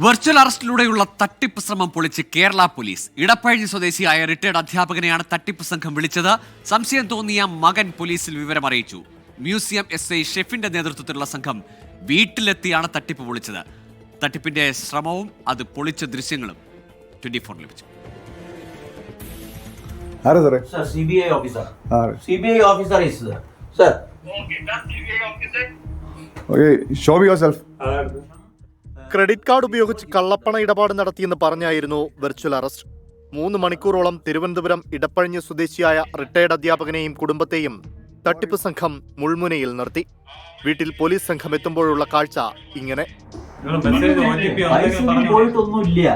Virtual അറസ്റ്റിലൂടെയുള്ള തട്ടിപ്പ് ശ്രമം പൊളിച്ച് കേരള പോലീസ്. ഇടപ്പഴഞ്ഞി സ്വദേശിയായ റിട്ടയർഡ് അധ്യാപകനെയാണ് തട്ടിപ്പ് സംഘം വിളിച്ചത്. സംശയം തോന്നിയ മകൻ പോലീസിൽ വിവരം അറിയിച്ചു. മ്യൂസിയം SI ഷെഫിന്റെ നേതൃത്വത്തിലുള്ള സംഘം വീട്ടിലെത്തിയാണ് തട്ടിപ്പ് പൊളിച്ചത്. തട്ടിപ്പിന്റെ ശ്രമവും അത് പൊളിച്ച ദൃശ്യങ്ങളും 24 ലഭിച്ചു. Sir, CBI officer. CBI officer is there. Sir. Okay, show me yourself. Credit card ഉപയോഗിച്ച് കള്ളപ്പണ ഇടപാട് നടത്തിയെന്ന് പറഞ്ഞായിരുന്നു വെർച്വൽ അറസ്റ്റ്. 3 മണിക്കൂറോളം തിരുവനന്തപുരം ഇടപ്പഴഞ്ഞി സ്വദേശിയായ റിട്ടയർഡ് അധ്യാപകനെയും കുടുംബത്തെയും തട്ടിപ്പ് സംഘം മുൾമുനയിൽ നിർത്തി. വീട്ടിൽ പോലീസ് സംഘം എത്തുമ്പോഴുള്ള കാഴ്ച ഇങ്ങനെ. പോയിട്ടൊന്നുമില്ല.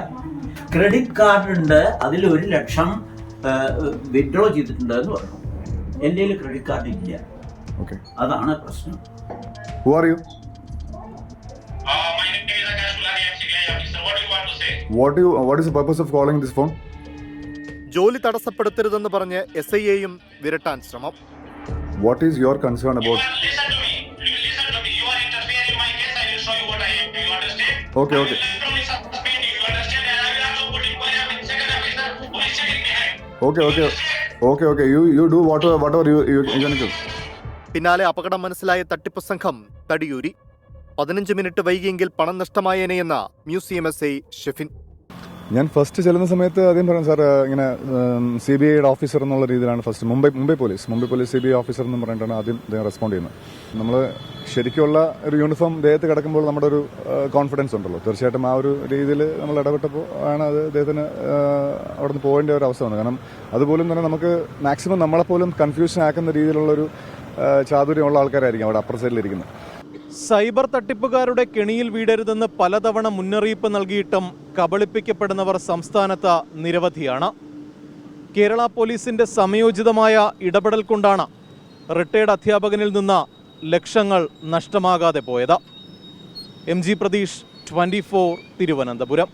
ക്രെഡിറ്റ് കാർഡ് ഉണ്ട്, അതിൽ 1 ലക്ഷം വിഡ്രോ ചെയ്തിട്ടുണ്ട് എന്ന് പറഞ്ഞു. എൻ്റെ ക്രെഡിറ്റ് കാർഡ് ഇല്ല. അതാണ് പ്രശ്നം. Who are you? My name is Akash Gulani, I'm CBI officer. What do you want to say? What is the purpose of calling this phone? ജോലി തടസ്സപ്പെടുത്തരുതെന്ന് പറഞ്ഞ് SIയെയും വിരട്ടാൻ ശ്രമം. What is your concern about? Listen to me. Listen to me. You are interfering in my case. I will show you what I am. You understand? Okay. I will literally suspend you. You understand? And I will also put inquiry of second officer who is checking behind. Okay. You do whatever you can do. പിന്നാലെ അപകടം മനസ്സിലായ തട്ടിപ്പ് സംഘം തടിയൂരി. 15 minute വൈകിയെങ്കിൽ പണം നഷ്ടമായേനെയെന്ന museum SI Shefin. ഞാൻ first ചെല്ലുന്ന സമയത്ത് ആദ്യം പറഞ്ഞു, സാർ ഇങ്ങനെ CBIയുടെ ഓഫീസർ എന്നുള്ള രീതിയിലാണ് first Mumbai police CBI officer എന്ന് പറഞ്ഞിട്ടാണ് ആദ്യം അദ്ദേഹം റെസ്പോണ്ട് ചെയ്യുന്നത്. നമ്മൾ ശരിക്കുള്ള ഒരു യൂണിഫോം ദേഹത്ത് കിടക്കുമ്പോൾ നമ്മുടെ ഒരു കോൺഫിഡൻസ് ഉണ്ടല്ലോ, തീർച്ചയായിട്ടും ആ ഒരു രീതിയിൽ നമ്മൾ ഇടപെട്ടപ്പോൾ ആണ് അത് അദ്ദേഹത്തിന് അവിടെ നിന്ന് പോകേണ്ട ഒരു അവസ്ഥ വന്നത്. കാരണം അതുപോലും തന്നെ നമുക്ക് മാക്സിമം നമ്മളെപ്പോലും കൺഫ്യൂഷൻ ആക്കുന്ന രീതിയിലുള്ളൊരു ചാതുര്യമുള്ള ആൾക്കാരായിരിക്കും അവിടെ അപ്പർ സൈഡിലിരിക്കുന്നത്. സൈബർ തട്ടിപ്പുകാരുടെ കെണിയിൽ വീഴരുതെന്ന് പലതവണ മുന്നറിയിപ്പ് നൽകിയിട്ടും കബളിപ്പിക്കപ്പെടുന്നവർ സംസ്ഥാനത്ത് നിരവധിയാണ്. കേരള പോലീസിന്റെ സമയോചിതമായ ഇടപെടൽ കൊണ്ടാണ് റിട്ടയർഡ് അധ്യാപകനിൽ നിന്ന് ലക്ഷങ്ങൾ നഷ്ടമാകാതെ പോയത്. MG പ്രതീഷ്, 24 തിരുവനന്തപുരം.